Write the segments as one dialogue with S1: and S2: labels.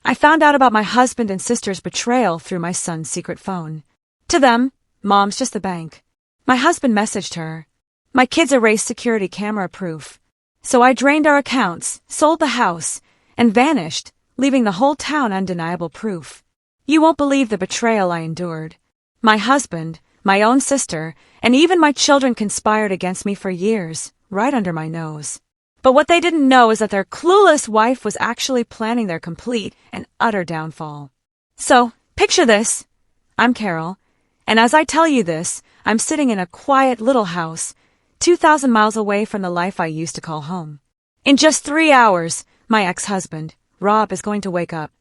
S1: I found out about my husband and sister's betrayal through my son's secret phone. To them, Mom's just the bank. My husband messaged her. My kids erased security camera proof. So I drained our accounts, sold the house, and vanished, leaving the whole town undeniable proof. You won't believe the betrayal I endured. My husband, my own sister, and even my children conspired against me for years, right under my nose. But what they didn't know is that their clueless wife was actually planning their complete and utter downfall. So, picture this. I'm Carol, and as I tell you this, I'm sitting in a quiet little house, 2,000 miles away from the life I used to call home. In just 3 hours, my ex-husband, Rob, is going to wake up.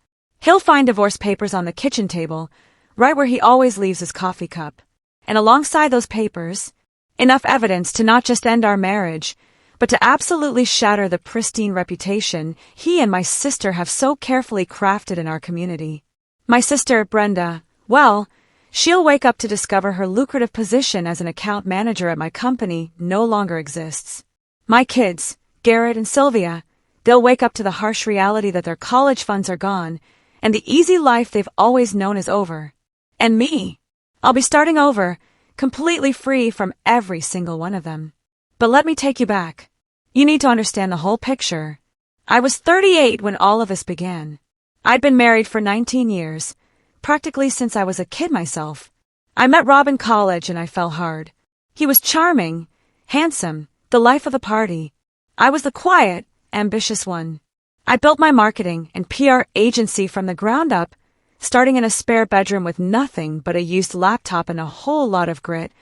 S1: He'll find divorce papers on the kitchen table, right where he always leaves his coffee cup. And alongside those papers, enough evidence to not just end our marriage, but to absolutely shatter the pristine reputation he and my sister have so carefully crafted in our community. My sister, Brenda, well, she'll wake up to discover her lucrative position as an account manager at my company no longer exists. My kids, Garrett and Sylvia, they'll wake up to the harsh reality that their college funds are gone, and the easy life they've always known is over. And me, I'll be starting over, completely free from every single one of them. But let me take you back. You need to understand the whole picture. I was 38 when all of this began. I'd been married for 19 years, practically since I was a kid myself. I met Rob in college and I fell hard. He was charming, handsome, the life of the party. I was the quiet, ambitious one. I built my marketing and PR agency from the ground up, starting in a spare bedroom with nothing but a used laptop and a whole lot of grit,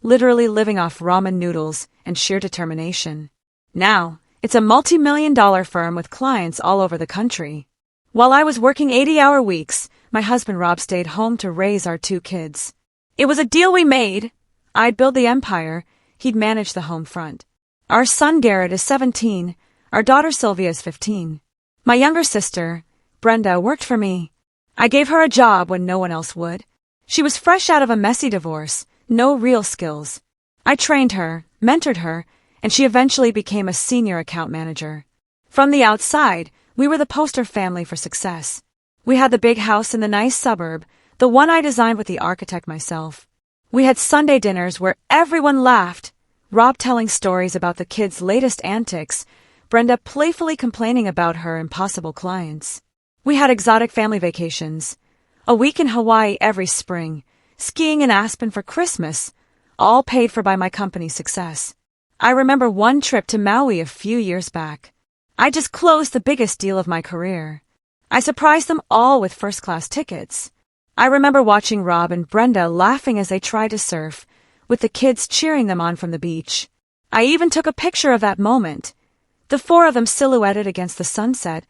S1: literally living off ramen noodles and sheer determination. Now, it's a multi-million-dollar firm with clients all over the country. While I was working 80-hour weeks, my husband Rob stayed home to raise our 2 kids. It was a deal we made. I'd build the empire, he'd manage the home front. Our son Garrett is 17, our daughter Sylvia is 15. My younger sister, Brenda, worked for me. I gave her a job when no one else would. She was fresh out of a messy divorce, no real skills. I trained her, mentored her, and she eventually became a senior account manager. From the outside, we were the poster family for success. We had the big house in the nice suburb, the one I designed with the architect myself. We had Sunday dinners where everyone laughed, Rob telling stories about the kids' latest antics, Brenda playfully complaining about her impossible clients. We had exotic family vacations, a week in Hawaii every spring, skiing in Aspen for Christmas, all paid for by my company's success. I remember one trip to Maui a few years back. I just closed the biggest deal of my career. I surprised them all with first-class tickets. I remember watching Rob and Brenda laughing as they tried to surf, with the kids cheering them on from the beach. I even took a picture of that moment, the 4 of them silhouetted against the sunset,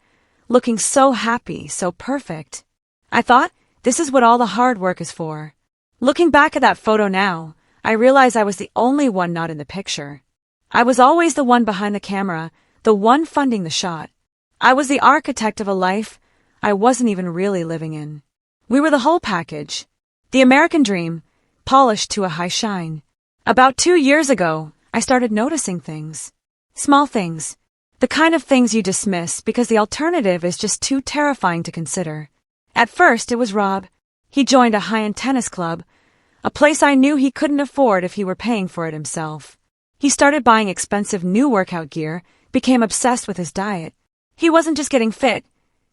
S1: looking so happy, so perfect. I thought, this is what all the hard work is for. Looking back at that photo now, I realize I was the only one not in the picture. I was always the one behind the camera, the one funding the shot. I was the architect of a life I wasn't even really living in. We were the whole package. The American dream, polished to a high shine. About 2 years ago, I started noticing things. Small things. The kind of things you dismiss because the alternative is just too terrifying to consider. At first, it was Rob. He joined a high-end tennis club, a place I knew he couldn't afford if he were paying for it himself. He started buying expensive new workout gear, became obsessed with his diet. He wasn't just getting fit,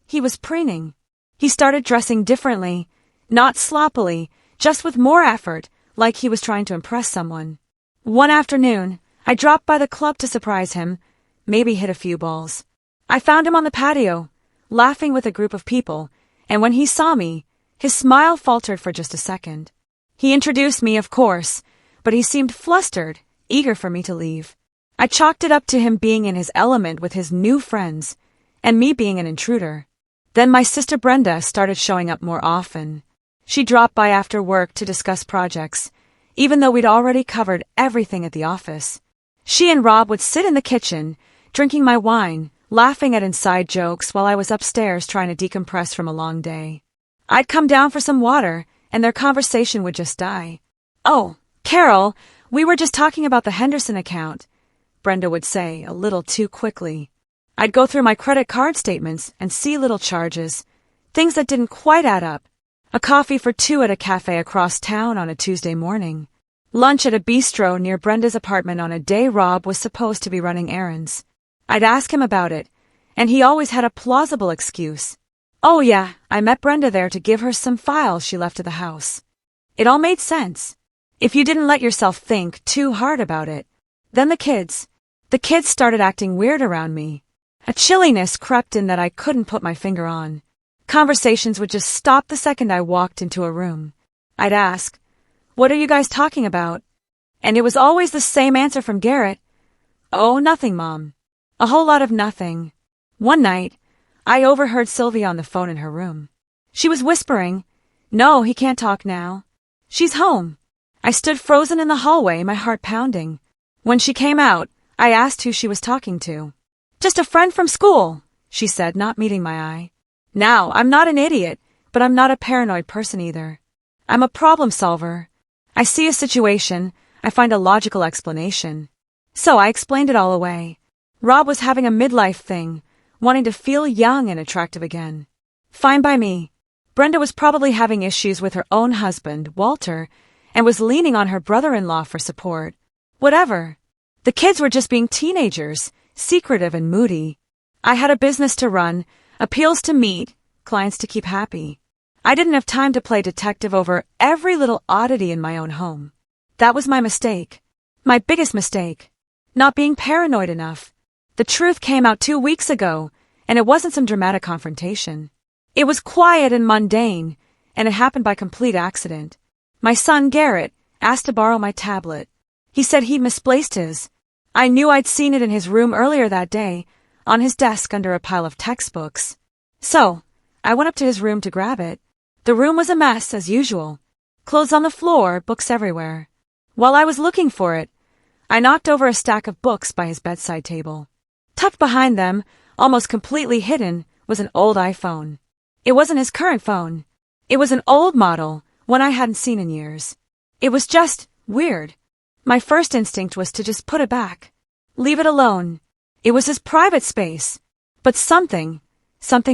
S1: he was preening. He started dressing differently, not sloppily, just with more effort, like he was trying to impress someone. One afternoon, I dropped by the club to surprise him, maybe hit a few balls. I found him on the patio, laughing with a group of people, and when he saw me, his smile faltered for just a second. He introduced me, of course, but he seemed flustered, eager for me to leave. I chalked it up to him being in his element with his new friends, and me being an intruder. Then my sister Brenda started showing up more often. She dropped by after work to discuss projects, even though we'd already covered everything at the office. She and Rob would sit in the kitchen, drinking my wine, laughing at inside jokes while I was upstairs trying to decompress from a long day. I'd come down for some water, and their conversation would just die. "Oh, Carol, we were just talking about the Henderson account," Brenda would say, a little too quickly. I'd go through my credit card statements and see little charges, Things that didn't quite add up. A coffee for two at a cafe across town on a Tuesday morning. Lunch at a bistro near Brenda's apartment on a day Rob was supposed to be running errands. I'd ask him about it, and he always had a plausible excuse. Oh yeah, I met Brenda there to give her some files she left at the house. It all made sense. If you didn't let yourself think too hard about it. Then the kids started acting weird around me. A chilliness crept in that I couldn't put my finger on. Conversations would just stop the second I walked into a room. I'd ask, "What are you guys talking about?" And it was always the same answer from Garrett. "Oh, nothing, Mom." A whole lot of nothing. One night, I overheard Sylvia on the phone in her room. She was whispering, "No, he can't talk now. She's home." I stood frozen in the hallway, my heart pounding. When she came out, I asked who she was talking to. "Just a friend from school," she said, not meeting my eye. Now, I'm not an idiot, but I'm not a paranoid person either. I'm a problem solver. I see a situation, I find a logical explanation. So I explained it all away. Rob was having a midlife thing, wanting to feel young and attractive again. Fine by me. Brenda was probably having issues with her own husband, Walter, and was leaning on her brother-in-law for support. Whatever. The kids were just being teenagers, secretive and moody. I had a business to run, appeals to meet, clients to keep happy. I didn't have time to play detective over every little oddity in my own home. That was my mistake. My biggest mistake. Not being paranoid enough. The truth came out 2 weeks ago, and it wasn't some dramatic confrontation. It was quiet and mundane, and it happened by complete accident. My son, Garrett, asked to borrow my tablet. He said he'd misplaced his. I knew I'd seen it in his room earlier that day, on his desk under a pile of textbooks. So, I went up to his room to grab it. The room was a mess, as usual. Clothes on the floor, books everywhere. While I was looking for it, I knocked over a stack of books by his bedside table. Tucked behind them, almost completely hidden, was an old iPhone. It wasn't his current phone. It was an old model, one I hadn't seen in years. It was just weird. My first instinct was to just put it back. Leave it alone. It was his private space. But something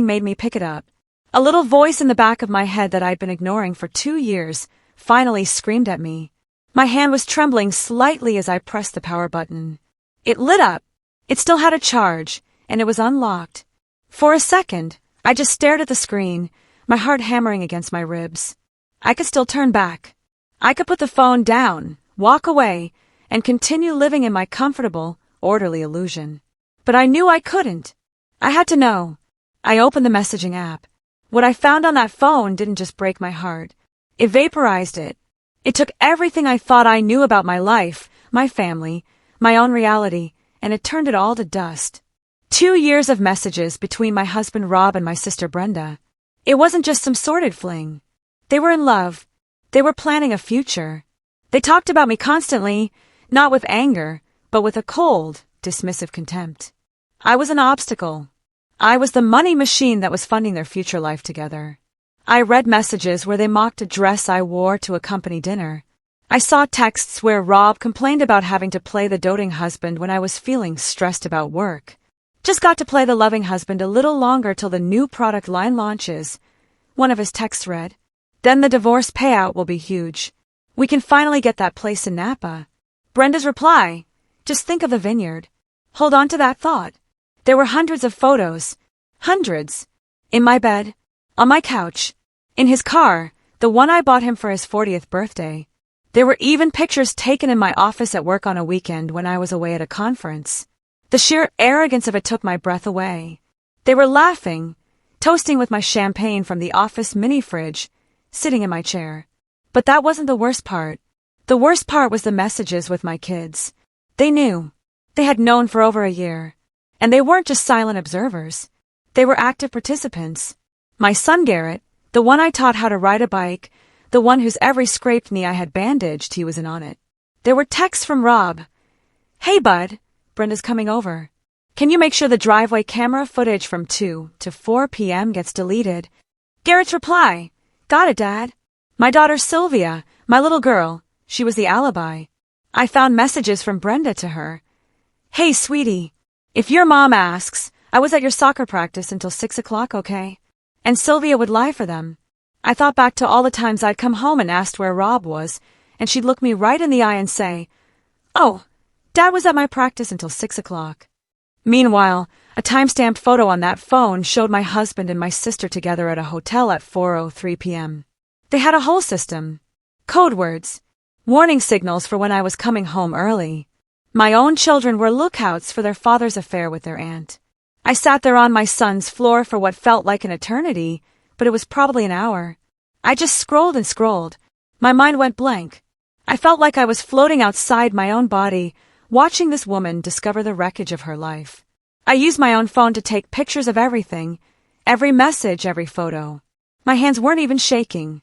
S1: made me pick it up. A little voice in the back of my head that I'd been ignoring for 2 years finally screamed at me. My hand was trembling slightly as I pressed the power button. It lit up. It still had a charge, and it was unlocked. For a second, I just stared at the screen, my heart hammering against my ribs. I could still turn back. I could put the phone down, walk away, and continue living in my comfortable, orderly illusion. But I knew I couldn't. I had to know. I opened the messaging app. What I found on that phone didn't just break my heart. It vaporized it. It took everything I thought I knew about my life, my family, my own reality, and it turned it all to dust. 2 years of messages between my husband Rob and my sister Brenda. It wasn't just some sordid fling. They were in love. They were planning a future. They talked about me constantly, not with anger, but with a cold, dismissive contempt. I was an obstacle. I was the money machine that was funding their future life together. I read messages where they mocked a dress I wore to a company dinner. I saw texts where Rob complained about having to play the doting husband when I was feeling stressed about work. Just got to play the loving husband a little longer till the new product line launches. One of his texts read, "Then the divorce payout will be huge. We can finally get that place in Napa." Brenda's reply, "Just think of the vineyard." Hold on to that thought. There were hundreds of photos. Hundreds. In my bed. On my couch. In his car, the one I bought him for his 40th birthday. There were even pictures taken in my office at work on a weekend when I was away at a conference. The sheer arrogance of it took my breath away. They were laughing, toasting with my champagne from the office mini-fridge, sitting in my chair. But that wasn't the worst part. The worst part was the messages with my kids. They knew. They had known for over a year. And they weren't just silent observers. They were active participants. My son Garrett, the one I taught how to ride a bike, the one whose every scraped knee I had bandaged, he was in on it. There were texts from Rob. "Hey, bud, Brenda's coming over. Can you make sure the driveway camera footage from 2 to 4 p.m. gets deleted?" Garrett's reply, "Got it, Dad." My daughter Sylvia, my little girl, she was the alibi. I found messages from Brenda to her. "Hey, sweetie, if your mom asks, I was at your soccer practice until 6 o'clock, okay? And Sylvia would lie for them. I thought back to all the times I'd come home and asked where Rob was, and she'd look me right in the eye and say, "Oh, Dad was at my practice until 6 o'clock." Meanwhile, a time-stamped photo on that phone showed my husband and my sister together at a hotel at 4:03 p.m. They had a whole system. Code words. Warning signals for when I was coming home early. My own children were lookouts for their father's affair with their aunt. I sat there on my son's floor for what felt like an eternity, but it was probably an hour. I just scrolled and scrolled. My mind went blank. I felt like I was floating outside my own body, watching this woman discover the wreckage of her life. I used my own phone to take pictures of everything, every message, every photo. My hands weren't even shaking.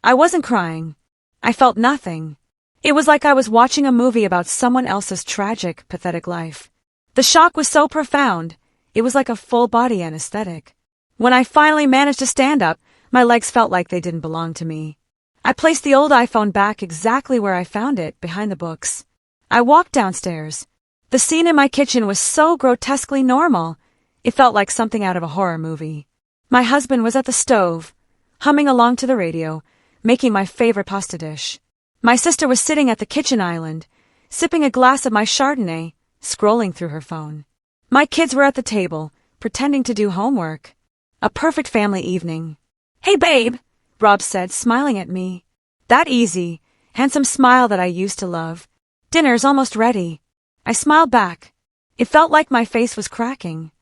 S1: I wasn't crying. I felt nothing. It was like I was watching a movie about someone else's tragic, pathetic life. The shock was so profound, it was like a full-body anesthetic. When I finally managed to stand up, my legs felt like they didn't belong to me. I placed the old iPhone back exactly where I found it, behind the books. I walked downstairs. The scene in my kitchen was so grotesquely normal, it felt like something out of a horror movie. My husband was at the stove, humming along to the radio, making my favorite pasta dish. My sister was sitting at the kitchen island, sipping a glass of my Chardonnay, scrolling through her phone. My kids were at the table, pretending to do homework. A perfect family evening. "Hey, babe," Rob said, smiling at me. That easy, handsome smile that I used to love. "Dinner's almost ready." I smiled back. It felt like my face was cracking.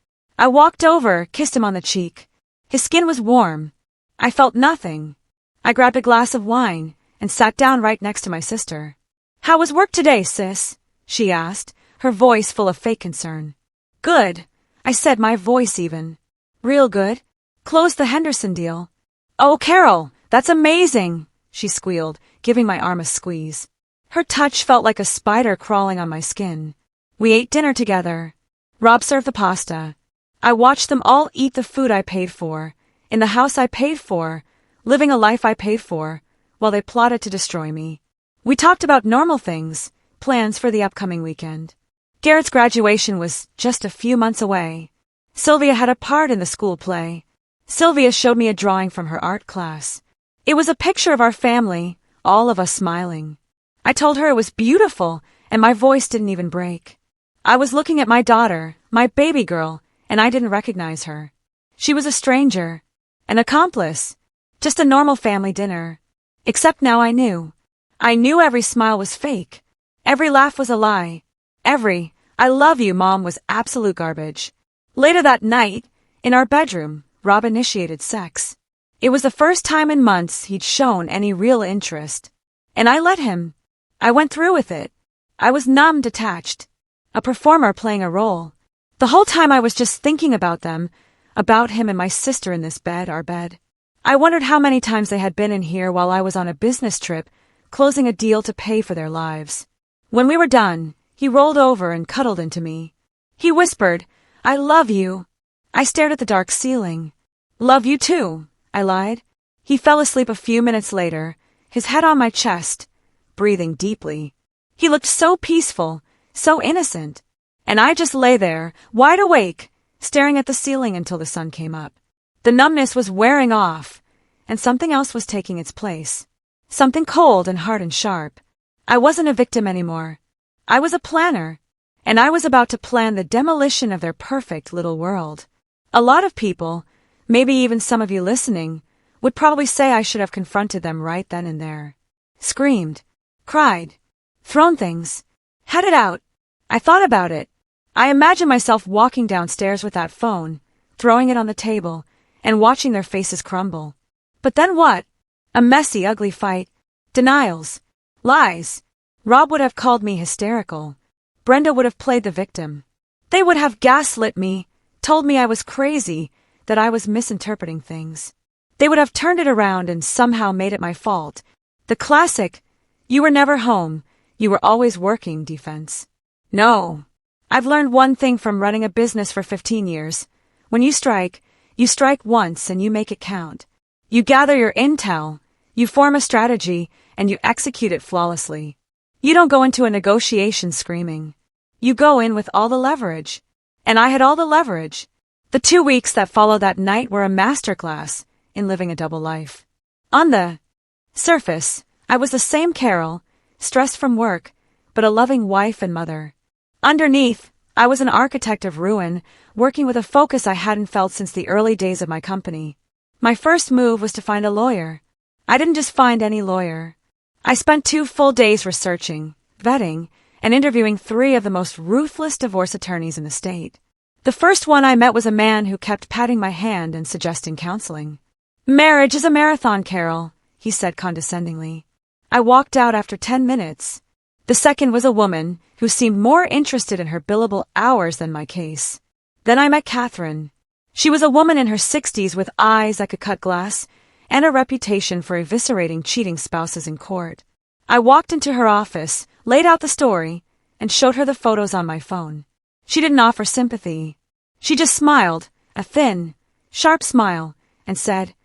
S1: I walked over, kissed him on the cheek. His skin was warm. I felt nothing. I grabbed a glass of wine and sat down right next to my sister. "How was work today, sis?" she asked, her voice full of fake concern. "Good," I said, my voice even. "Real good. Closed the Henderson deal." "Oh, Carol, that's amazing," she squealed, giving my arm a squeeze. Her touch felt like a spider crawling on my skin. We ate dinner together. Rob served the pasta. I watched them all eat the food I paid for, in the house I paid for, living a life I paid for, while they plotted to destroy me. We talked about normal things, plans for the upcoming weekend. Garrett's graduation was just a few months away. Sylvia had a part in the school play. Sylvia showed me a drawing from her art class. It was a picture of our family, all of us smiling. I told her it was beautiful, and my voice didn't even break. I was looking at my daughter, my baby girl, and I didn't recognize her. She was a stranger, an accomplice, just a normal family dinner. Except now I knew. I knew every smile was fake. Every laugh was a lie. Every "I love you, Mom" was absolute garbage. Later that night, in our bedroom, Rob initiated sex. It was the first time in months he'd shown any real interest. And I let him. I went through with it. I was numb, detached. A performer playing a role. The whole time I was just thinking about them, about him and my sister in this bed, our bed. I wondered how many times they had been in here while I was on a business trip, closing a deal to pay for their lives. When we were done, he rolled over and cuddled into me. He whispered, "I love you." I stared at the dark ceiling. "Love you too," I lied. He fell asleep a few minutes later, his head on my chest, breathing deeply. He looked so peaceful, so innocent. And I just lay there, wide awake, staring at the ceiling until the sun came up. The numbness was wearing off, and something else was taking its place. Something cold and hard and sharp. I wasn't a victim anymore. I was a planner, and I was about to plan the demolition of their perfect little world. A lot of people, maybe even some of you listening, would probably say I should have confronted them right then and there. Screamed, cried, thrown things, had it out. I thought about it. I imagined myself walking downstairs with that phone, throwing it on the table, and watching their faces crumble. But then what? A messy, ugly fight. Denials. Lies. Rob would have called me hysterical. Brenda would have played the victim. They would have gaslit me, told me I was crazy, that I was misinterpreting things. They would have turned it around and somehow made it my fault. The classic, "You were never home, you were always working" defense. No. I've learned one thing from running a business for 15 years. When you strike once and you make it count. You gather your intel, you form a strategy, and you execute it flawlessly. You don't go into a negotiation screaming. You go in with all the leverage. And I had all the leverage. The 2 weeks that followed that night were a masterclass in living a double life. On the surface, I was the same Carol, stressed from work, but a loving wife and mother. Underneath, I was an architect of ruin, working with a focus I hadn't felt since the early days of my company. My first move was to find a lawyer. I didn't just find any lawyer. I spent 2 full days researching, vetting, and interviewing 3 of the most ruthless divorce attorneys in the state. The first one I met was a man who kept patting my hand and suggesting counseling. "Marriage is a marathon, Carol," he said condescendingly. I walked out after 10 minutes. The second was a woman who seemed more interested in her billable hours than my case. Then I met Catherine. She was a woman in her 60s with eyes that could cut glass and a reputation for eviscerating cheating spouses in court. I walked into her office, laid out the story, and showed her the photos on my phone. She didn't offer sympathy. She just smiled, a thin, sharp smile, and said,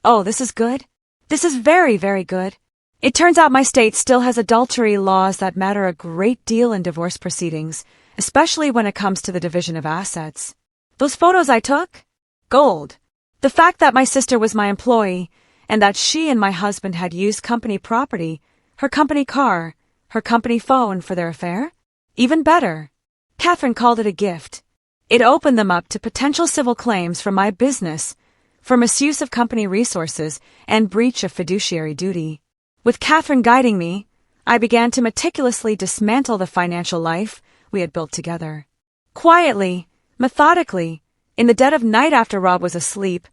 S1: "Oh, this is good? This is very, very good. It turns out my state still has adultery laws that matter a great deal in divorce proceedings, especially when it comes to the division of assets. Those photos I took? Gold. The fact that my sister was my employee, and that she and my husband had used company property, her company car, her company phone for their affair? Even better. Catherine called it a gift. It opened them up to potential civil claims from my business for misuse of company resources and breach of fiduciary duty. With Catherine guiding me, I began to meticulously dismantle the financial life we had built together. Quietly, methodically, in the dead of night after Rob was asleep,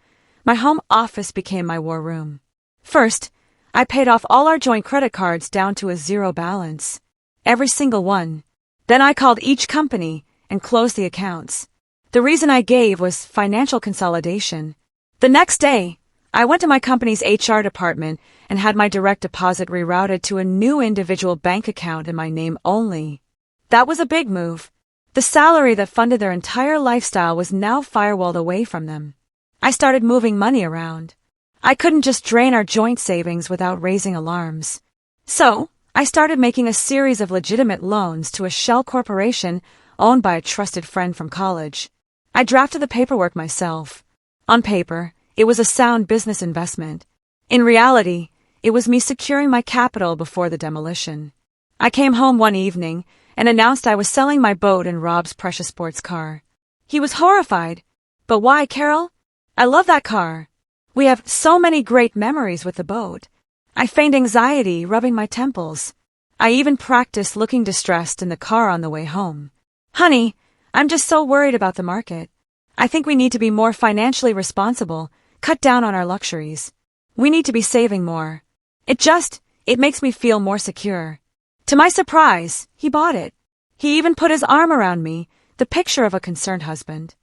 S1: my home office became my war room. First, I paid off all our joint credit cards down to a 0 balance. Every single one. Then I called each company and closed the accounts. The reason I gave was financial consolidation. The next day, I went to my company's HR department and had my direct deposit rerouted to a new individual bank account in my name only. That was a big move. The salary that funded their entire lifestyle was now firewalled away from them. I started moving money around. I couldn't just drain our joint savings without raising alarms. So, I started making a series of legitimate loans to a shell corporation owned by a trusted friend from college. I drafted the paperwork myself. On paper, it was a sound business investment. In reality, it was me securing my capital before the demolition. I came home one evening and announced I was selling my boat and Rob's precious sports car. He was horrified. "But why, Carol? I love that car. We have so many great memories with the boat." I feigned anxiety, rubbing my temples. I even practiced looking distressed in the car on the way home. "Honey, I'm just so worried about the market. I think we need to be more financially responsible, cut down on our luxuries. We need to be saving more. It makes me feel more secure." To my surprise, he bought it. He even put his arm around me, the picture of a concerned husband.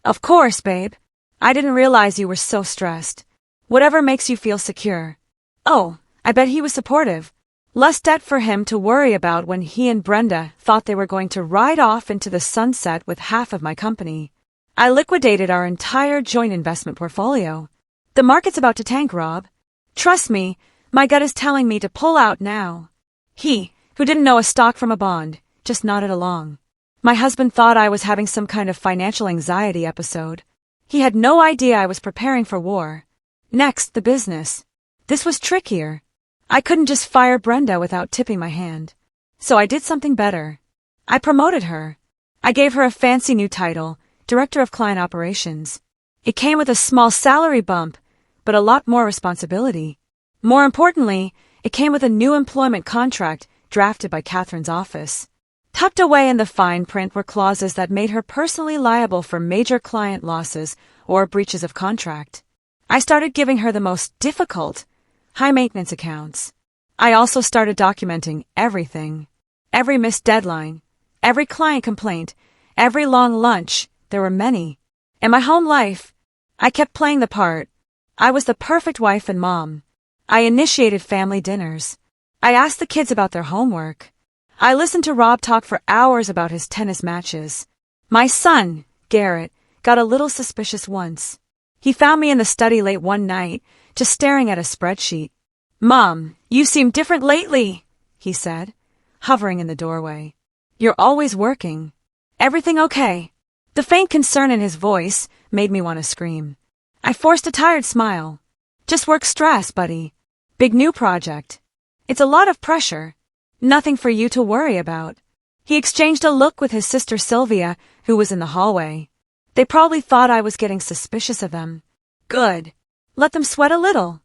S1: "Of course, babe. I didn't realize you were so stressed. Whatever makes you feel secure." Oh, I bet he was supportive. Less debt for him to worry about when he and Brenda thought they were going to ride off into the sunset with half of my company. I liquidated our entire joint investment portfolio. The market's about to tank, Rob. Trust me, my gut is telling me to pull out now. He, who didn't know a stock from a bond, just nodded along. My husband thought I was having some kind of financial anxiety episode. He had no idea I was preparing for war. Next, the business. This was trickier. I couldn't just fire Brenda without tipping my hand. So I did something better. I promoted her. I gave her a fancy new title, Director of Client Operations. It came with a small salary bump, but a lot more responsibility. More importantly, it came with a new employment contract drafted by Catherine's office. Tucked away in the fine print were clauses that made her personally liable for major client losses or breaches of contract. I started giving her the most difficult, high-maintenance accounts. I also started documenting everything. Every missed deadline, every client complaint, every long lunch. There were many. In my home life, I kept playing the part. I was the perfect wife and mom. I initiated family dinners. I asked the kids about their homework. I listened to Rob talk for hours about his tennis matches. My son, Garrett, got a little suspicious once. He found me in the study late one night, just staring at a spreadsheet. "Mom, you seem different lately," he said, hovering in the doorway. "You're always working. Everything okay?" The faint concern in his voice made me want to scream. I forced a tired smile. Just work stress, buddy. Big new project. It's a lot of pressure. Nothing for you to worry about. He exchanged a look with his sister Sylvia, who was in the hallway. They probably thought I was getting suspicious of them. Good. Let them sweat a little.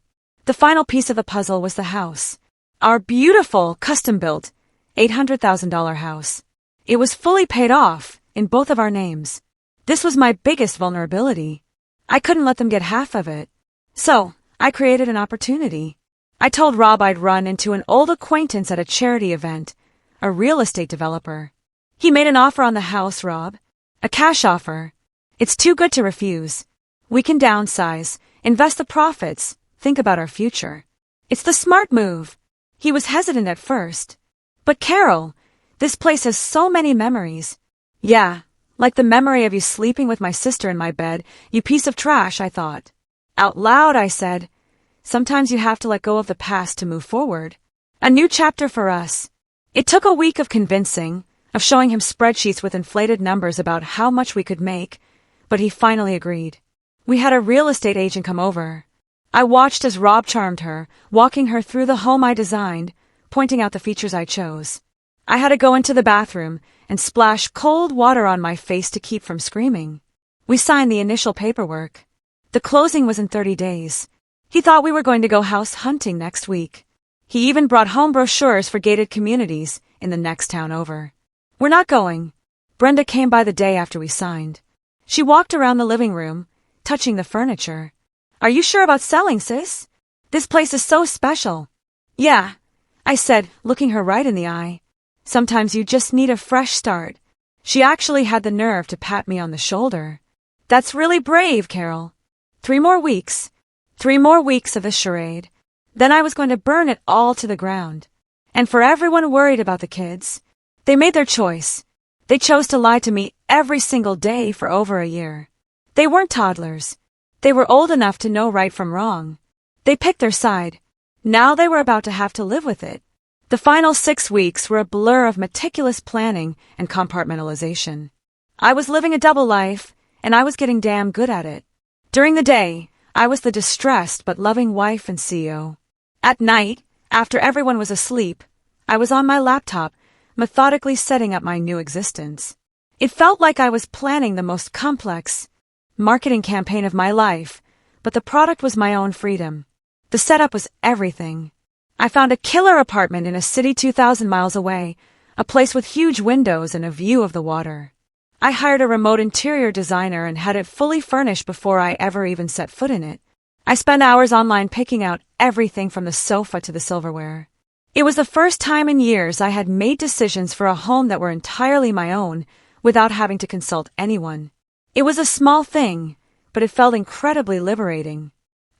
S1: The final piece of the puzzle was the house. Our beautiful, custom-built, $800,000 house. It was fully paid off, in both of our names. This was my biggest vulnerability. I couldn't let them get half of it. So, I created an opportunity. I told Rob I'd run into an old acquaintance at a charity event, a real estate developer. He made an offer on the house, Rob. A cash offer. It's too good to refuse. We can downsize, invest the profits, think about our future. It's the smart move. He was hesitant at first. But Carol, this place has so many memories. Yeah, like the memory of you sleeping with my sister in my bed, you piece of trash, I thought. Out loud, I said, sometimes you have to let go of the past to move forward. A new chapter for us. It took a week of convincing, of showing him spreadsheets with inflated numbers about how much we could make, but he finally agreed. We had a real estate agent come over. I watched as Rob charmed her, walking her through the home I designed, pointing out the features I chose. I had to go into the bathroom and splash cold water on my face to keep from screaming. We signed the initial paperwork. The closing was in 30 days. He thought we were going to go house hunting next week. He even brought home brochures for gated communities in the next town over. We're not going. Brenda came by the day after we signed. She walked around the living room, touching the furniture. Are you sure about selling, sis? This place is so special. Yeah, I said, looking her right in the eye. Sometimes you just need a fresh start. She actually had the nerve to pat me on the shoulder. That's really brave, Carol. 3 more weeks. 3 more weeks of this charade. Then I was going to burn it all to the ground. And for everyone worried about the kids, they made their choice. They chose to lie to me every single day for over a year. They weren't toddlers. They were old enough to know right from wrong. They picked their side. Now they were about to have to live with it. The final 6 weeks were a blur of meticulous planning and compartmentalization. I was living a double life, and I was getting damn good at it. During the day, I was the distressed but loving wife and CEO. At night, after everyone was asleep, I was on my laptop, methodically setting up my new existence. It felt like I was planning the most complex marketing campaign of my life, but the product was my own freedom. The setup was everything. I found a killer apartment in a city 2,000 miles away, a place with huge windows and a view of the water. I hired a remote interior designer and had it fully furnished before I ever even set foot in it. I spent hours online picking out everything from the sofa to the silverware. It was the first time in years I had made decisions for a home that were entirely my own, without having to consult anyone. It was a small thing, but it felt incredibly liberating.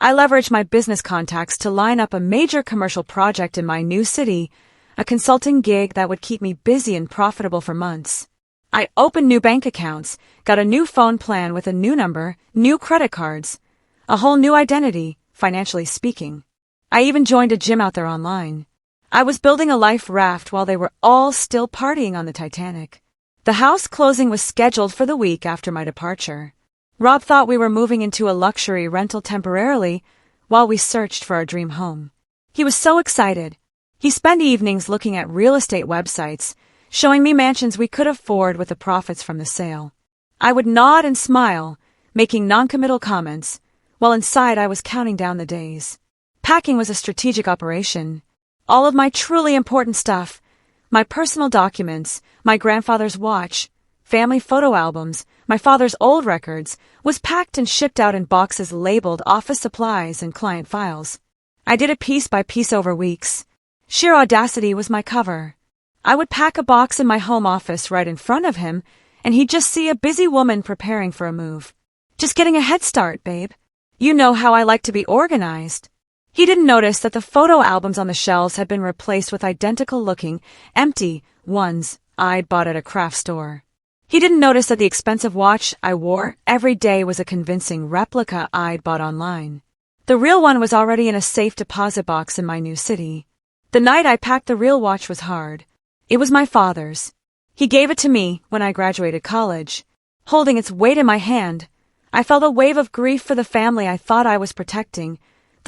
S1: I leveraged my business contacts to line up a major commercial project in my new city, a consulting gig that would keep me busy and profitable for months. I opened new bank accounts, got a new phone plan with a new number, new credit cards, a whole new identity, financially speaking. I even joined a gym out there online. I was building a life raft while they were all still partying on the Titanic. The house closing was scheduled for the week after my departure. Rob thought we were moving into a luxury rental temporarily while we searched for our dream home. He was so excited. He spent evenings looking at real estate websites, showing me mansions we could afford with the profits from the sale. I would nod and smile, making non-committal comments, while inside I was counting down the days. Packing was a strategic operation. All of my truly important stuff, my personal documents, my grandfather's watch, family photo albums, my father's old records, was packed and shipped out in boxes labeled office supplies and client files. I did it piece by piece over weeks. Sheer audacity was my cover. I would pack a box in my home office right in front of him, and he'd just see a busy woman preparing for a move. Just getting a head start, babe. You know how I like to be organized. He didn't notice that the photo albums on the shelves had been replaced with identical-looking, empty ones I'd bought at a craft store. He didn't notice that the expensive watch I wore every day was a convincing replica I'd bought online. The real one was already in a safe deposit box in my new city. The night I packed the real watch was hard. It was my father's. He gave it to me when I graduated college. Holding its weight in my hand, I felt a wave of grief for the family I thought I was protecting,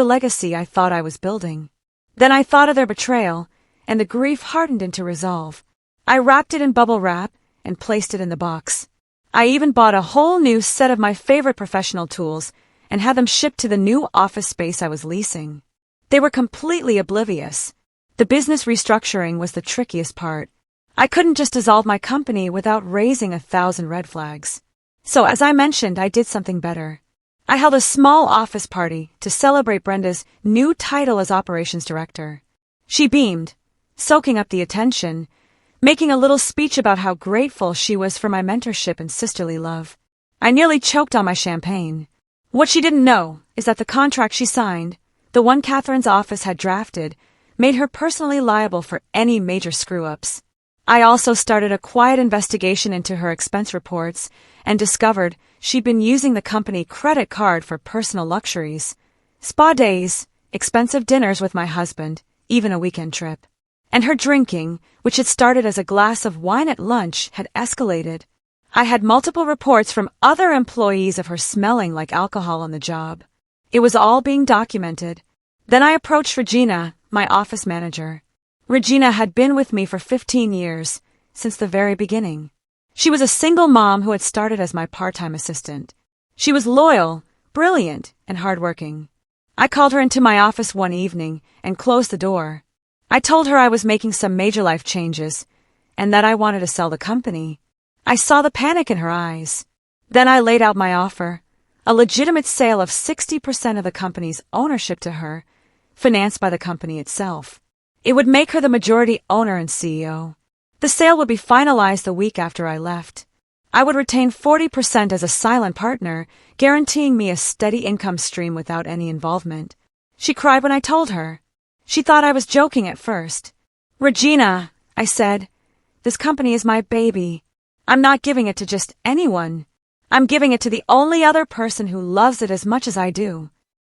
S1: the legacy I thought I was building. Then I thought of their betrayal, and the grief hardened into resolve. I wrapped it in bubble wrap and placed it in the box. I even bought a whole new set of my favorite professional tools and had them shipped to the new office space I was leasing. They were completely oblivious. The business restructuring was the trickiest part. I couldn't just dissolve my company without raising 1,000 red flags. So as I mentioned, I did something better. I held a small office party to celebrate Brenda's new title as operations director. She beamed, soaking up the attention, making a little speech about how grateful she was for my mentorship and sisterly love. I nearly choked on my champagne. What she didn't know is that the contract she signed, the one Catherine's office had drafted, made her personally liable for any major screw-ups. I also started a quiet investigation into her expense reports and discovered she'd been using the company credit card for personal luxuries, spa days, expensive dinners with my husband, even a weekend trip. And her drinking, which had started as a glass of wine at lunch, had escalated. I had multiple reports from other employees of her smelling like alcohol on the job. It was all being documented. Then I approached Regina, my office manager. Regina had been with me for 15 years, since the very beginning. She was a single mom who had started as my part-time assistant. She was loyal, brilliant, and hardworking. I called her into my office one evening and closed the door. I told her I was making some major life changes and that I wanted to sell the company. I saw the panic in her eyes. Then I laid out my offer, a legitimate sale of 60% of the company's ownership to her, financed by the company itself. It would make her the majority owner and CEO. The sale would be finalized the week after I left. I would retain 40% as a silent partner, guaranteeing me a steady income stream without any involvement. She cried when I told her. She thought I was joking at first. "Regina," I said, "this company is my baby. I'm not giving it to just anyone. I'm giving it to the only other person who loves it as much as I do."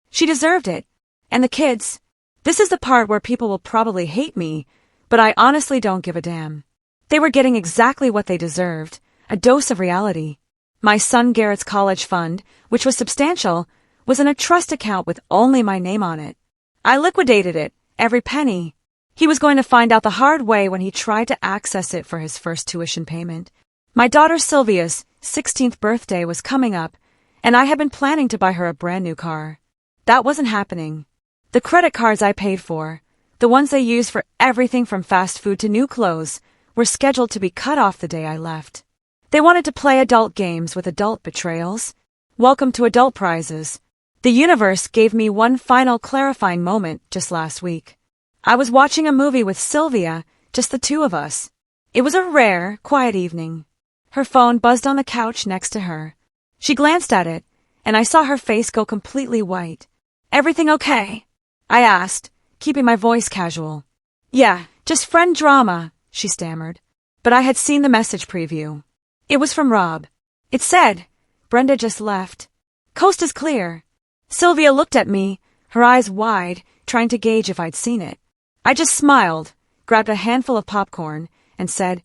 S1: She deserved it. And the kids. This is the part where people will probably hate me, but I honestly don't give a damn. They were getting exactly what they deserved, a dose of reality. My son Garrett's college fund, which was substantial, was in a trust account with only my name on it. I liquidated it, every penny. He was going to find out the hard way when he tried to access it for his first tuition payment. My daughter Sylvia's 16th birthday was coming up, and I had been planning to buy her a brand new car. That wasn't happening. The credit cards I paid for, the ones they used for everything from fast food to new clothes, were scheduled to be cut off the day I left. They wanted to play adult games with adult betrayals. Welcome to adult prizes. The universe gave me one final clarifying moment just last week. I was watching a movie with Sylvia, just the two of us. It was a rare, quiet evening. Her phone buzzed on the couch next to her. She glanced at it, and I saw her face go completely white. "Everything okay?" I asked, keeping my voice casual. "Yeah, just friend drama," she stammered. But I had seen the message preview. It was from Rob. It said, "Brenda just left. Coast is clear." Sylvia looked at me, her eyes wide, trying to gauge if I'd seen it. I just smiled, grabbed a handful of popcorn, and said,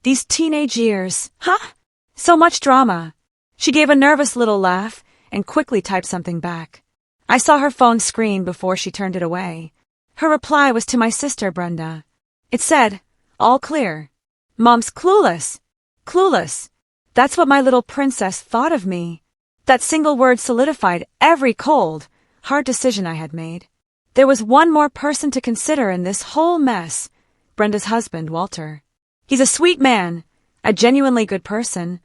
S1: "These teenage years, huh? So much drama." She gave a nervous little laugh and quickly typed something back. I saw her phone screen before she turned it away. Her reply was to my sister, Brenda. It said, "All clear." Mom's clueless. Clueless. That's what my little princess thought of me. That single word solidified every cold, hard decision I had made. There was one more person to consider in this whole mess, Brenda's husband, Walter. He's a sweet man, a genuinely good person,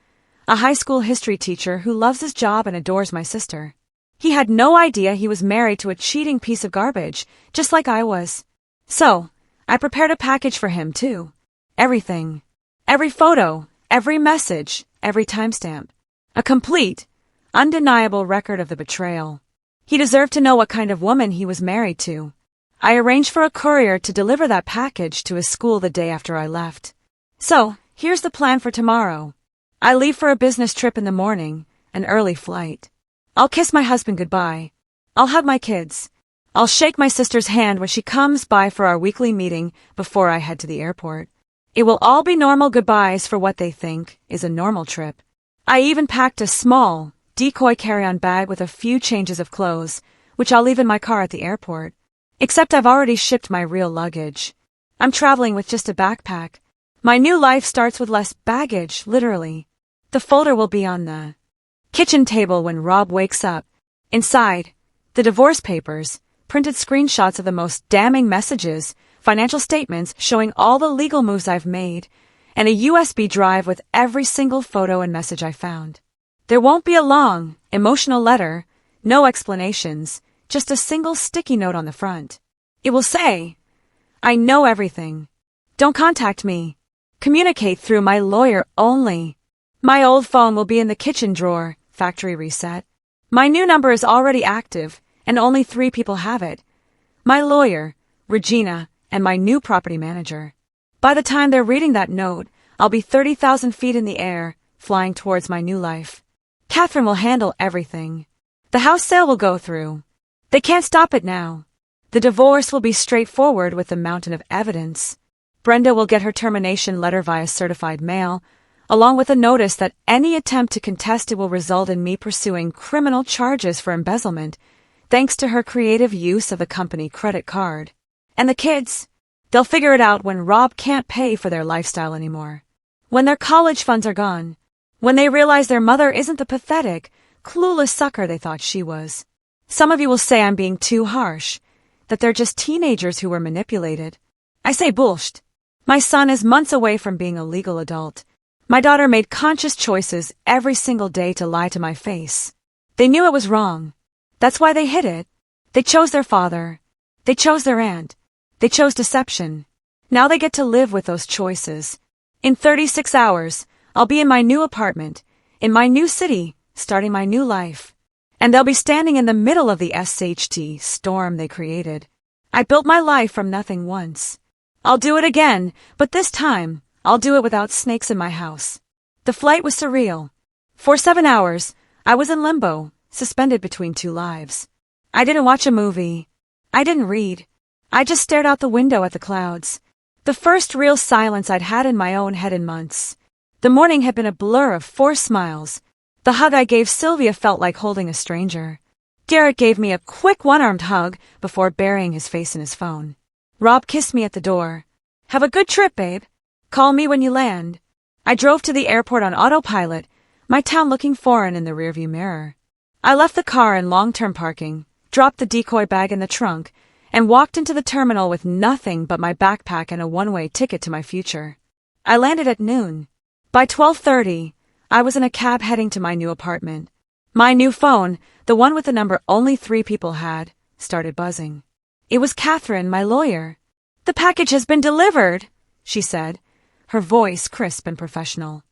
S1: a high school history teacher who loves his job and adores my sister. He had no idea he was married to a cheating piece of garbage, just like I was. So, I prepared a package for him, too. Everything. Every photo, every message, every timestamp. A complete, undeniable record of the betrayal. He deserved to know what kind of woman he was married to. I arranged for a courier to deliver that package to his school the day after I left. So, here's the plan for tomorrow. I leave for a business trip in the morning, an early flight. I'll kiss my husband goodbye. I'll hug my kids. I'll shake my sister's hand when she comes by for our weekly meeting before I head to the airport. It will all be normal goodbyes for what they think is a normal trip. I even packed a small, decoy carry-on bag with a few changes of clothes, which I'll leave in my car at the airport. Except I've already shipped my real luggage. I'm traveling with just a backpack. My new life starts with less baggage, literally. The folder will be on the kitchen table when Rob wakes up. Inside, the divorce papers, printed screenshots of the most damning messages, financial statements showing all the legal moves I've made, and a USB drive with every single photo and message I found. There won't be a long, emotional letter, no explanations, just a single sticky note on the front. It will say, I know everything. Don't contact me. Communicate through my lawyer only. My old phone will be in the kitchen drawer, factory reset. My new number is already active, and only 3 people have it. My lawyer, Regina, and my new property manager. By the time they're reading that note, I'll be 30,000 feet in the air, flying towards my new life. Catherine will handle everything. The house sale will go through. They can't stop it now. The divorce will be straightforward with a mountain of evidence. Brenda will get her termination letter via certified mail, along with a notice that any attempt to contest it will result in me pursuing criminal charges for embezzlement, thanks to her creative use of a company credit card. And the kids? They'll figure it out when Rob can't pay for their lifestyle anymore. When their college funds are gone. When they realize their mother isn't the pathetic, clueless sucker they thought she was. Some of you will say I'm being too harsh, that they're just teenagers who were manipulated. I say bullshit. My son is months away from being a legal adult. My daughter made conscious choices every single day to lie to my face. They knew it was wrong. That's why they hid it. They chose their father. They chose their aunt. They chose deception. Now they get to live with those choices. In 36 hours, I'll be in my new apartment, in my new city, starting my new life. And they'll be standing in the middle of the SHT storm they created. I built my life from nothing once. I'll do it again, but this time, I'll do it without snakes in my house. The flight was surreal. For 7 hours, I was in limbo, suspended between 2 lives. I didn't watch a movie. I didn't read. I just stared out the window at the clouds. The first real silence I'd had in my own head in months. The morning had been a blur of forced smiles. The hug I gave Sylvia felt like holding a stranger. Garrett gave me a quick one-armed hug before burying his face in his phone. Rob kissed me at the door. Have a good trip, babe. Call me when you land. I drove to the airport on autopilot, my town looking foreign in the rearview mirror. I left the car in long-term parking, dropped the decoy bag in the trunk, and walked into the terminal with nothing but my backpack and a one-way ticket to my future. I landed at noon. By 12:30, I was in a cab heading to my new apartment. My new phone, the one with the number only 3 people had, started buzzing. It was Catherine, my lawyer. The package has been delivered, she said, her voice crisp and professional.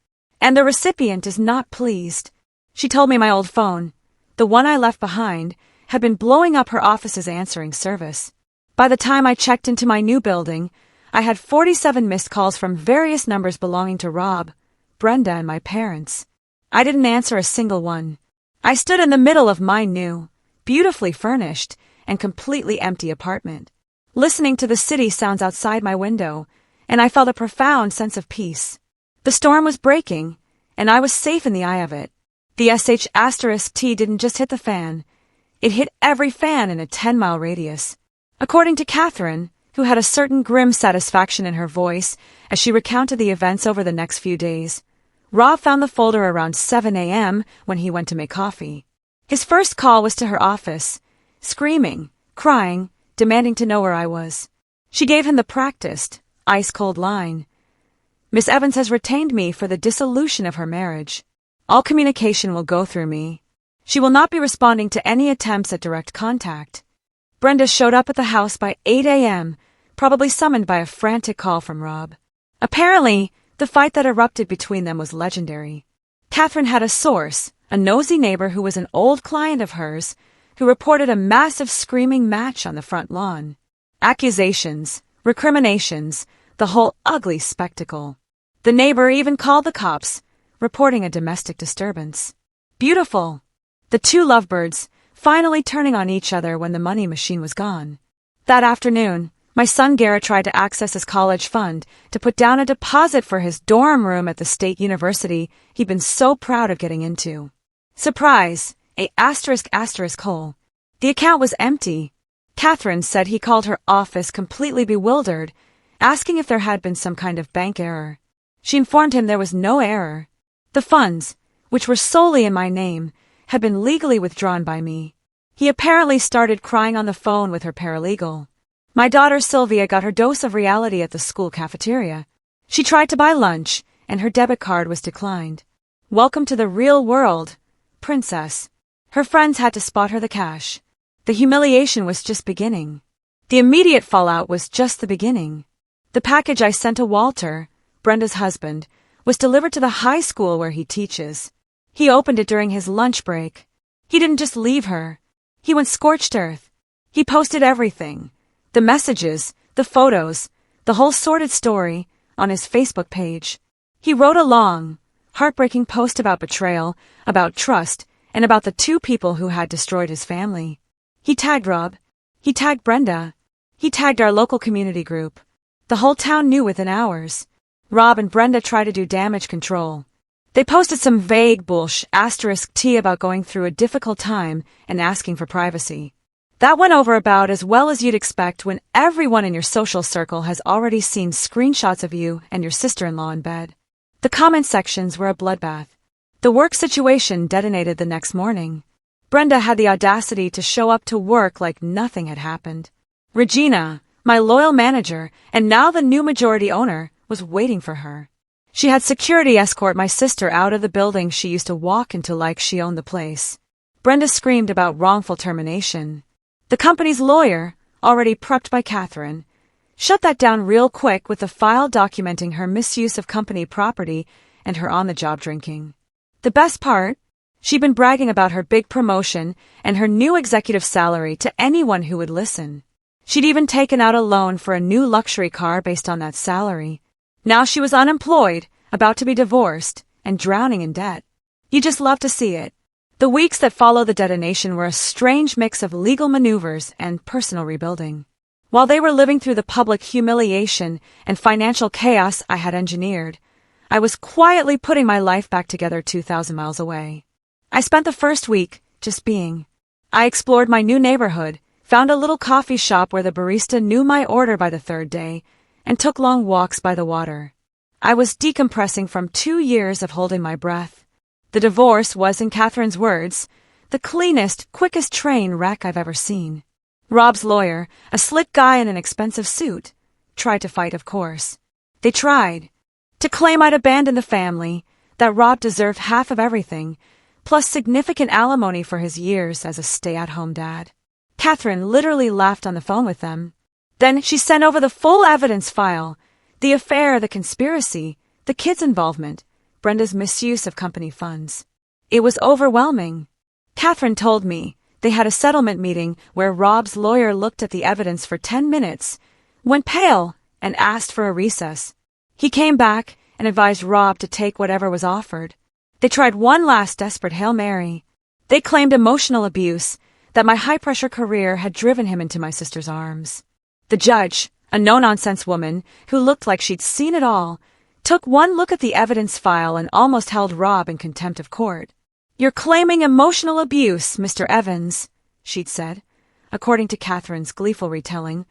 S1: And the recipient is not pleased. She told me my old phone, the one I left behind, had been blowing up her office's answering service. By the time I checked into my new building, I had 47 missed calls from various numbers belonging to Rob, Brenda, and my parents. I didn't answer a single one. I stood in the middle of my new, beautifully furnished, and completely empty apartment, listening to the city sounds outside my window, and I felt a profound sense of peace. The storm was breaking, and I was safe in the eye of it. The SH*T didn't just hit the fan. It hit every fan in a 10-mile radius. According to Catherine, who had a certain grim satisfaction in her voice as she recounted the events over the next few days, Rob found the folder around 7 a.m. when he went to make coffee. His first call was to her office, screaming, crying, demanding to know where I was. She gave him the practiced, ice-cold line. Miss Evans has retained me for the dissolution of her marriage. All communication will go through me. She will not be responding to any attempts at direct contact. Brenda showed up at the house by 8 a.m., probably summoned by a frantic call from Rob. Apparently, the fight that erupted between them was legendary. Catherine had a source, a nosy neighbor who was an old client of hers, who reported a massive screaming match on the front lawn. Accusations, recriminations, the whole ugly spectacle. The neighbor even called the cops, reporting a domestic disturbance. Beautiful. The 2 lovebirds, finally turning on each other when the money machine was gone. That afternoon, my son Garrett tried to access his college fund to put down a deposit for his dorm room at the state university he'd been so proud of getting into. Surprise! A ****. The account was empty. Catherine said he called her office completely bewildered, asking if there had been some kind of bank error. She informed him there was no error. The funds, which were solely in my name, had been legally withdrawn by me. He apparently started crying on the phone with her paralegal. My daughter Sylvia got her dose of reality at the school cafeteria. She tried to buy lunch, and her debit card was declined. Welcome to the real world, princess. Her friends had to spot her the cash. The humiliation was just beginning. The immediate fallout was just the beginning. The package I sent to Walter, Brenda's husband, was delivered to the high school where he teaches. He opened it during his lunch break. He didn't just leave her. He went scorched earth. He posted everything. The messages, the photos, the whole sordid story, on his Facebook page. He wrote a long, heartbreaking post about betrayal, about trust, and about the two people who had destroyed his family. He tagged Rob. He tagged Brenda. He tagged our local community group. The whole town knew within hours. Rob and Brenda tried to do damage control. They posted some vague *T about going through a difficult time and asking for privacy. That went over about as well as you'd expect when everyone in your social circle has already seen screenshots of you and your sister-in-law in bed. The comment sections were a bloodbath. The work situation detonated the next morning. Brenda had the audacity to show up to work like nothing had happened. Regina, my loyal manager, and now the new majority owner, was waiting for her. She had security escort my sister out of the building she used to walk into like she owned the place. Brenda screamed about wrongful termination. The company's lawyer, already prepped by Catherine, shut that down real quick with a file documenting her misuse of company property and her on-the-job drinking. The best part? She'd been bragging about her big promotion and her new executive salary to anyone who would listen. She'd even taken out a loan for a new luxury car based on that salary. Now she was unemployed, about to be divorced, and drowning in debt. You just love to see it. The weeks that followed the detonation were a strange mix of legal maneuvers and personal rebuilding. While they were living through the public humiliation and financial chaos I had engineered, I was quietly putting my life back together 2,000 miles away. I spent the first week just being. I explored my new neighborhood, found a little coffee shop where the barista knew my order by the third day, and took long walks by the water. I was decompressing from 2 years of holding my breath. The divorce was, in Catherine's words, the cleanest, quickest train wreck I've ever seen. Rob's lawyer, a slick guy in an expensive suit, tried to fight, of course. They tried to claim I'd abandoned the family, that Rob deserved half of everything, plus significant alimony for his years as a stay-at-home dad. Catherine literally laughed on the phone with them. Then she sent over the full evidence file, the affair, the conspiracy, the kids' involvement, Brenda's misuse of company funds. It was overwhelming. Catherine told me they had a settlement meeting where Rob's lawyer looked at the evidence for 10 minutes, went pale, and asked for a recess. He came back and advised Rob to take whatever was offered. They tried one last desperate Hail Mary. They claimed emotional abuse, that my high-pressure career had driven him into my sister's arms. The judge, a no-nonsense woman who looked like she'd seen it all, took one look at the evidence file and almost held Rob in contempt of court. "You're claiming emotional abuse, Mr. Evans," she'd said, according to Catherine's gleeful retelling,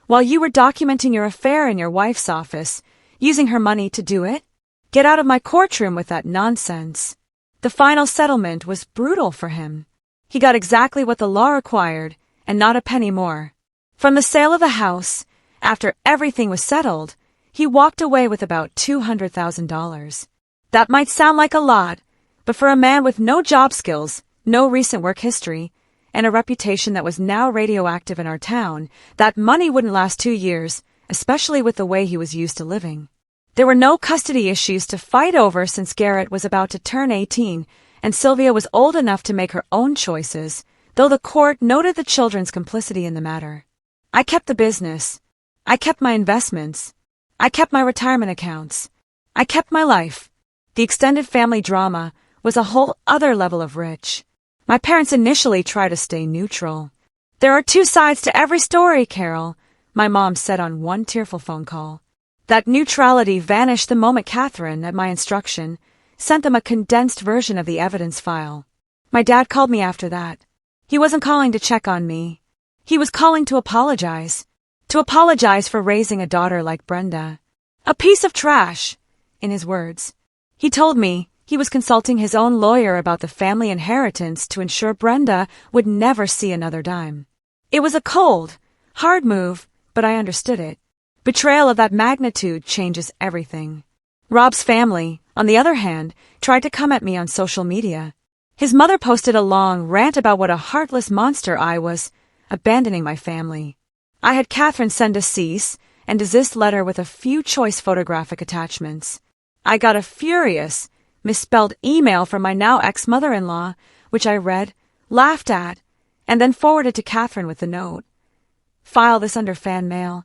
S1: "while you were documenting your affair in your wife's office, using her money to do it? Get out of my courtroom with that nonsense." The final settlement was brutal for him. He got exactly what the law required, and not a penny more. From the sale of the house, after everything was settled, he walked away with about $200,000. That might sound like a lot, but for a man with no job skills, no recent work history, and a reputation that was now radioactive in our town, that money wouldn't last 2 years, especially with the way he was used to living. There were no custody issues to fight over since Garrett was about to turn 18, and Sylvia was old enough to make her own choices, though the court noted the children's complicity in the matter. I kept the business. I kept my investments. I kept my retirement accounts. I kept my life. The extended family drama was a whole other level of rich. My parents initially tried to stay neutral. "There are 2 sides to every story, Carol," my mom said on one tearful phone call. That neutrality vanished the moment Catherine, at my instruction, sent them a condensed version of the evidence file. My dad called me after that. He wasn't calling to check on me. He was calling to apologize. To apologize for raising a daughter like Brenda. A piece of trash, in his words. He told me he was consulting his own lawyer about the family inheritance to ensure Brenda would never see another dime. It was a cold, hard move, but I understood it. Betrayal of that magnitude changes everything. Rob's family, on the other hand, tried to come at me on social media. His mother posted a long rant about what a heartless monster I was, abandoning my family. I had Catherine send a cease and desist letter with a few choice photographic attachments. I got a furious, misspelled email from my now ex-mother-in-law, which I read, laughed at, and then forwarded to Catherine with the note. File this under fan mail.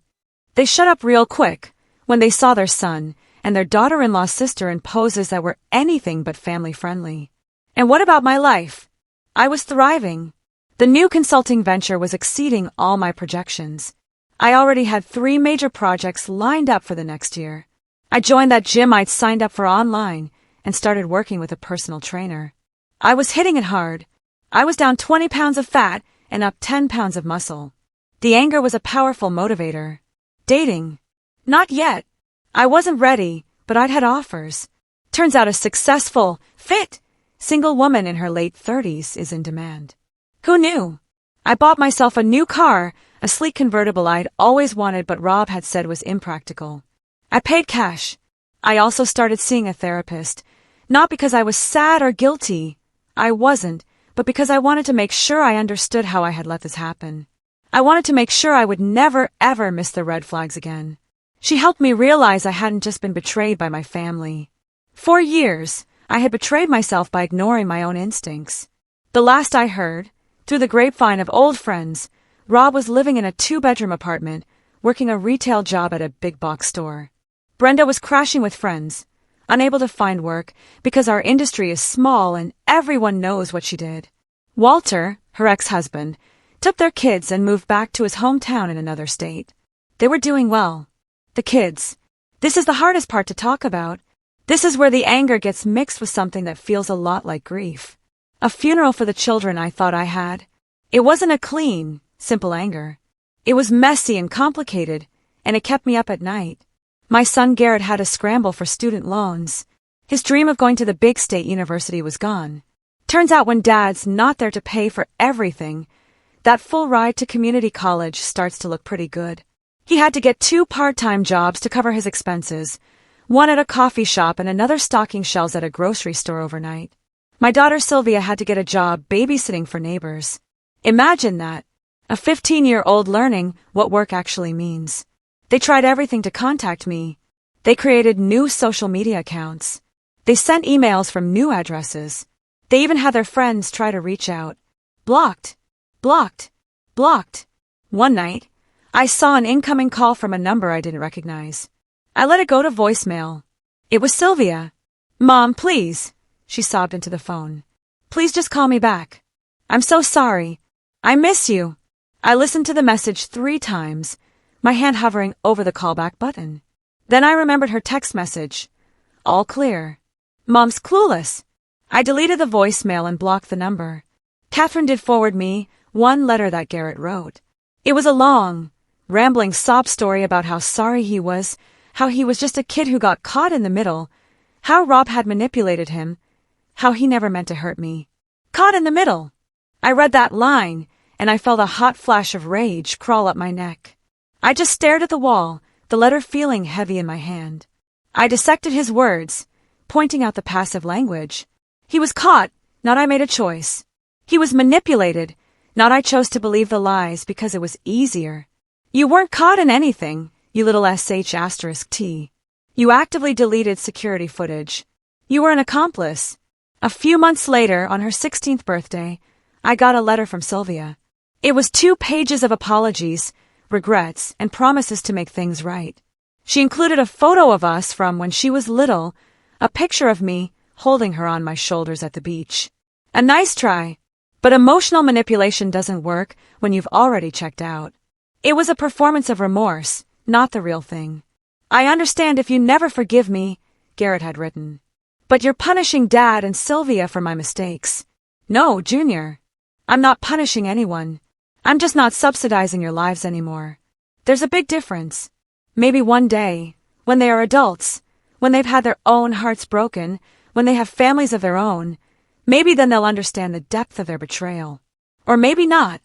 S1: They shut up real quick when they saw their son and their daughter-in-law's sister in poses that were anything but family-friendly. And what about my life? I was thriving. The new consulting venture was exceeding all my projections. I already had 3 major projects lined up for the next year. I joined that gym I'd signed up for online and started working with a personal trainer. I was hitting it hard. I was down 20 pounds of fat and up 10 pounds of muscle. The anger was a powerful motivator. Dating? Not yet. I wasn't ready, but I'd had offers. Turns out a successful, fit, single woman in her late 30s is in demand. Who knew? I bought myself a new car, a sleek convertible I'd always wanted but Rob had said was impractical. I paid cash. I also started seeing a therapist, not because I was sad or guilty. I wasn't, but because I wanted to make sure I understood how I had let this happen. I wanted to make sure I would never, ever miss the red flags again. She helped me realize I hadn't just been betrayed by my family. For years, I had betrayed myself by ignoring my own instincts. The last I heard, through the grapevine of old friends, Rob was living in a 2-bedroom apartment, working a retail job at a big box store. Brenda was crashing with friends, unable to find work because our industry is small and everyone knows what she did. Walter, her ex-husband, took their kids and moved back to his hometown in another state. They were doing well. The kids. This is the hardest part to talk about. This is where the anger gets mixed with something that feels a lot like grief. A funeral for the children I thought I had. It wasn't a clean, simple anger. It was messy and complicated, and it kept me up at night. My son Garrett had to scramble for student loans. His dream of going to the big state university was gone. Turns out when Dad's not there to pay for everything, that full ride to community college starts to look pretty good. He had to get 2 part-time jobs to cover his expenses, one at a coffee shop and another stocking shelves at a grocery store overnight. My daughter Sylvia had to get a job babysitting for neighbors. Imagine that, a 15-year-old learning what work actually means. They tried everything to contact me. They created new social media accounts. They sent emails from new addresses. They even had their friends try to reach out. Blocked. Blocked. Blocked. One night, I saw an incoming call from a number I didn't recognize. I let it go to voicemail. It was Sylvia. Mom, please, she sobbed into the phone. Please just call me back. I'm so sorry. I miss you. I listened to the message 3 times, my hand hovering over the callback button. Then I remembered her text message. All clear. Mom's clueless. I deleted the voicemail and blocked the number. Catherine did forward me one letter that Garrett wrote. It was a long, rambling sob story about how sorry he was, how he was just a kid who got caught in the middle, how Rob had manipulated him, how he never meant to hurt me. Caught in the middle. I read that line, and I felt a hot flash of rage crawl up my neck. I just stared at the wall, the letter feeling heavy in my hand. I dissected his words, pointing out the passive language. He was caught, not I made a choice. He was manipulated, not I chose to believe the lies because it was easier. You weren't caught in anything, you little sh*T. You actively deleted security footage. You were an accomplice. A few months later, on her 16th birthday, I got a letter from Sylvia. It was 2 pages of apologies, regrets, and promises to make things right. She included a photo of us from when she was little, a picture of me holding her on my shoulders at the beach. A nice try, but emotional manipulation doesn't work when you've already checked out. It was a performance of remorse, not the real thing. I understand if you never forgive me, Garrett had written. But you're punishing Dad and Sylvia for my mistakes. No, Junior. I'm not punishing anyone. I'm just not subsidizing your lives anymore. There's a big difference. Maybe one day, when they are adults, when they've had their own hearts broken, when they have families of their own, maybe then they'll understand the depth of their betrayal. Or maybe not.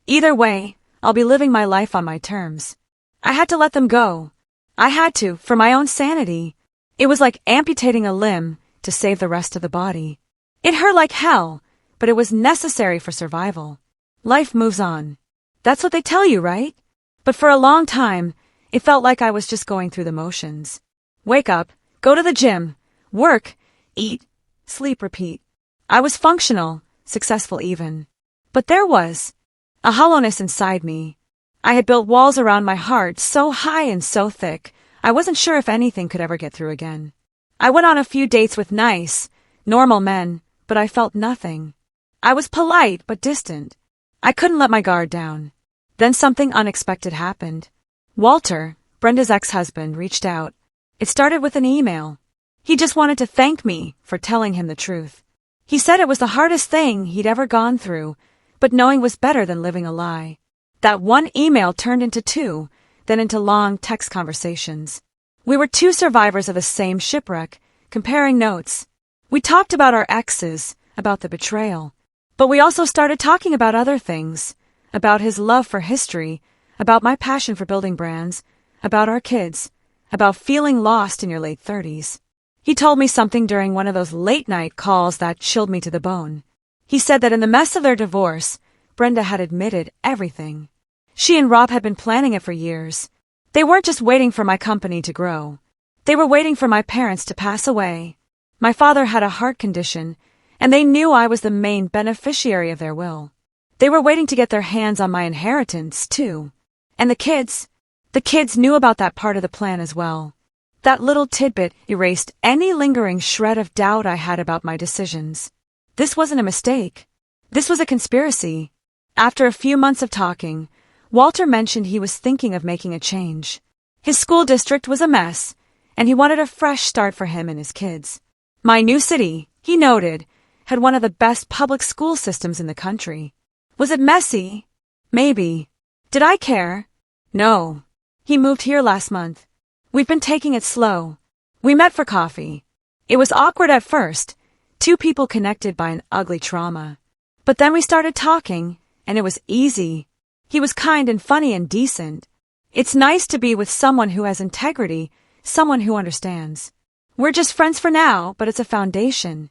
S1: Either way, I'll be living my life on my terms. I had to let them go. I had to, for my own sanity. It was like amputating a limb to save the rest of the body. It hurt like hell, but it was necessary for survival. Life moves on. That's what they tell you, right? But for a long time, it felt like I was just going through the motions. Wake up, go to the gym, work, eat, sleep, repeat. I was functional, successful even. But there was a hollowness inside me. I had built walls around my heart so high and so thick, I wasn't sure if anything could ever get through again. I went on a few dates with nice, normal men, but I felt nothing. I was polite but distant. I couldn't let my guard down. Then something unexpected happened. Walter, Brenda's ex-husband, reached out. It started with an email. He just wanted to thank me for telling him the truth. He said it was the hardest thing he'd ever gone through, but knowing was better than living a lie. That one email turned into two, then into long text conversations. We were two survivors of the same shipwreck, comparing notes. We talked about our exes, about the betrayal. But we also started talking about other things, about his love for history, about my passion for building brands, about our kids, about feeling lost in your late 30s. He told me something during one of those late-night calls that chilled me to the bone. He said that in the mess of their divorce, Brenda had admitted everything. She and Rob had been planning it for years. They weren't just waiting for my company to grow. They were waiting for my parents to pass away. My father had a heart condition, and they knew I was the main beneficiary of their will. They were waiting to get their hands on my inheritance, too. And the kids knew about that part of the plan as well. That little tidbit erased any lingering shred of doubt I had about my decisions. This wasn't a mistake. This was a conspiracy. After a few months of talking, Walter mentioned he was thinking of making a change. His school district was a mess, and he wanted a fresh start for him and his kids. My new city, he noted, had one of the best public school systems in the country. Was it messy? Maybe. Did I care? No. He moved here last month. We've been taking it slow. We met for coffee. It was awkward at first, two people connected by an ugly trauma. But then we started talking, and it was easy. He was kind and funny and decent. It's nice to be with someone who has integrity, someone who understands. We're just friends for now, but it's a foundation.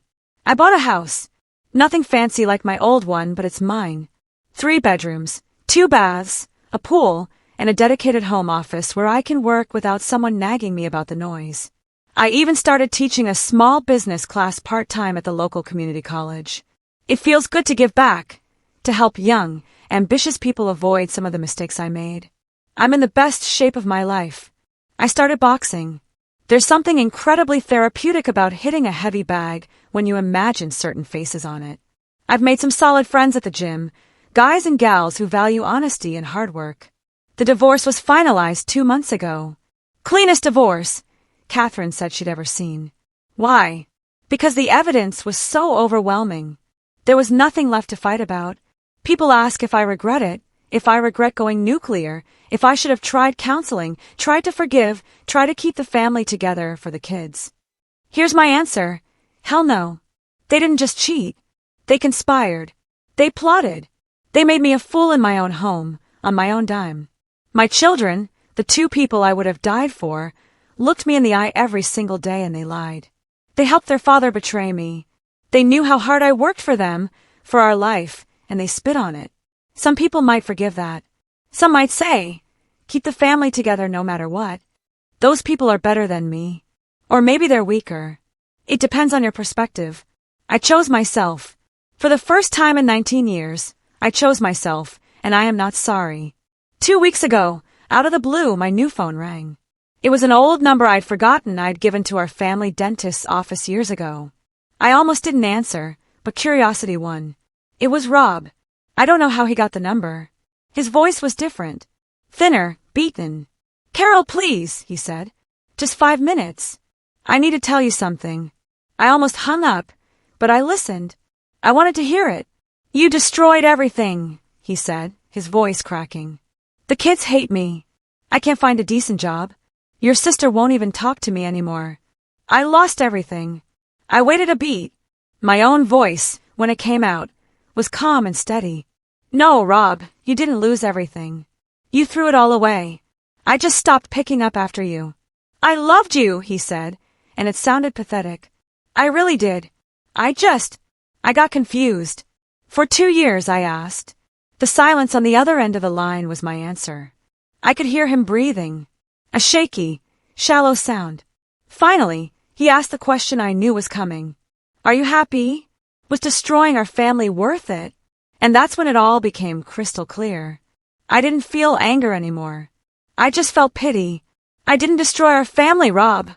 S1: I bought a house. Nothing fancy like my old one, but it's mine. 3 bedrooms, 2 baths, a pool, and a dedicated home office where I can work without someone nagging me about the noise. I even started teaching a small business class part-time at the local community college. It feels good to give back, to help young, ambitious people avoid some of the mistakes I made. I'm in the best shape of my life. I started boxing. There's something incredibly therapeutic about hitting a heavy bag when you imagine certain faces on it. I've made some solid friends at the gym, guys and gals who value honesty and hard work. The divorce was finalized 2 months ago. Cleanest divorce, Catherine said she'd ever seen. Why? Because the evidence was so overwhelming. There was nothing left to fight about. People ask if I regret it, if I regret going nuclear, if I should have tried counseling, tried to forgive, tried to keep the family together for the kids. Here's my answer. Hell no. They didn't just cheat. They conspired. They plotted. They made me a fool in my own home, on my own dime. My children, the 2 people I would have died for, looked me in the eye every single day and they lied. They helped their father betray me. They knew how hard I worked for them, for our life, and they spit on it. Some people might forgive that. Some might say, keep the family together no matter what. Those people are better than me. Or maybe they're weaker. It depends on your perspective. I chose myself. For the first time in 19 years, I chose myself, and I am not sorry. 2 weeks ago, out of the blue, my new phone rang. It was an old number I'd forgotten I'd given to our family dentist's office years ago. I almost didn't answer, but curiosity won. It was Rob. I don't know how he got the number. His voice was different. Thinner, beaten. Carol, please, he said. Just 5 minutes. I need to tell you something. I almost hung up, but I listened. I wanted to hear it. You destroyed everything, he said, his voice cracking. The kids hate me. I can't find a decent job. Your sister won't even talk to me anymore. I lost everything. I waited a beat. My own voice, when it came out, was calm and steady. No, Rob, you didn't lose everything. You threw it all away. I just stopped picking up after you. I loved you, he said, and it sounded pathetic. I really did. I got confused. For 2 years, I asked. The silence on the other end of the line was my answer. I could hear him breathing, a shaky, shallow sound. Finally, he asked the question I knew was coming. Are you happy? Was destroying our family worth it? And that's when it all became crystal clear. I didn't feel anger anymore. I just felt pity. I didn't destroy our family, Rob,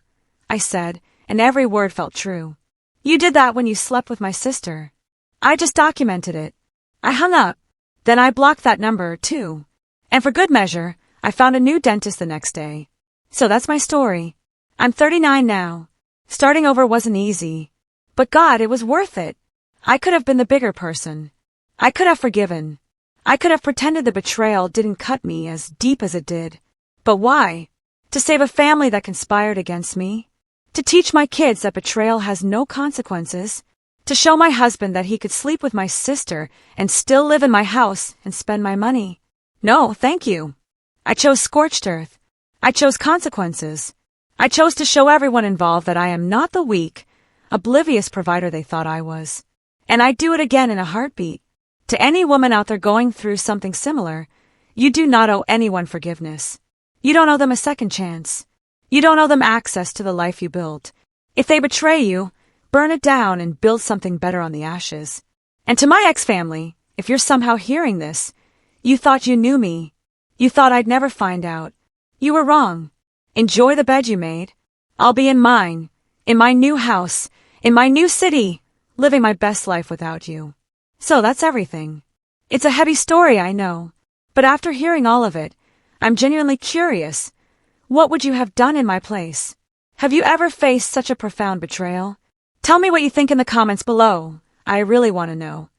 S1: I said, and every word felt true. You did that when you slept with my sister. I just documented it. I hung up. Then I blocked that number, too. And for good measure, I found a new dentist the next day. So that's my story. I'm 39 now. Starting over wasn't easy. But God, it was worth it. I could have been the bigger person. I could have forgiven. I could have pretended the betrayal didn't cut me as deep as it did. But why? To save a family that conspired against me? To teach my kids that betrayal has no consequences? To show my husband that he could sleep with my sister and still live in my house and spend my money? No, thank you. I chose scorched earth. I chose consequences. I chose to show everyone involved that I am not the weak, oblivious provider they thought I was. And I'd do it again in a heartbeat. To any woman out there going through something similar, you do not owe anyone forgiveness. You don't owe them a second chance. You don't owe them access to the life you built. If they betray you, burn it down and build something better on the ashes. And to my ex-family, if you're somehow hearing this, you thought you knew me. You thought I'd never find out. You were wrong. Enjoy the bed you made. I'll be in mine, in my new house, in my new city, living my best life without you. So that's everything. It's a heavy story, I know. But after hearing all of it, I'm genuinely curious. What would you have done in my place? Have you ever faced such a profound betrayal? Tell me what you think in the comments below. I really want to know.